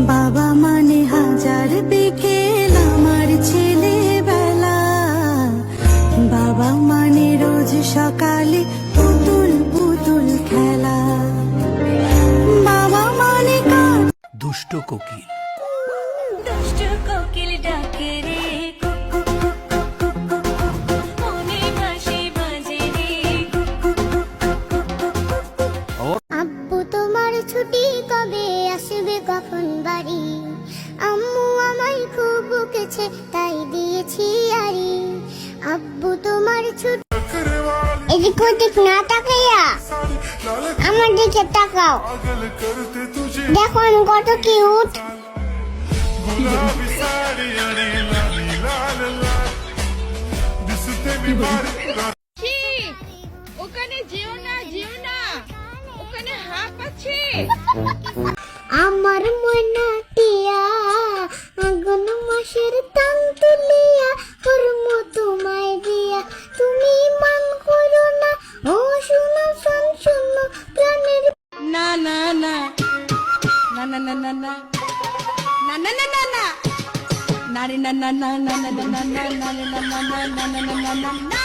বাবা মানে হাজার বিকেল আমার ছেলেবেলা, বাবা মানে রোজ সকালে পুতুল পুতুল খেলা, বাবা মানে দুষ্ট কোকিল। দুষ্ট কোকিল ডাকে রে মনে বাঁশি বাজে রে। আব্বু তোমার ছুটি কবে আসবে কখন বাড়ি? আম্মু আমায় খুব বকেছে তাই দিয়েছি আরি। আব্বু তোমার ছুটি এদিক ওদিক না তাকাইয়া আমার দিকে তাকাও, দেখো আমি কত কিউট। ওখানে যেও না, যেও না, ওখানে হাঁপ আছে। আমার মনা টিয়া আগুন মাসের তাং তুলিয়া করম তোমায় দিয়া, তুমি মান করো না ও শুনো শোন শুনো প্রাণের। না না না না না না না না না না না না না নারে না না না না না না না না না না না না না না না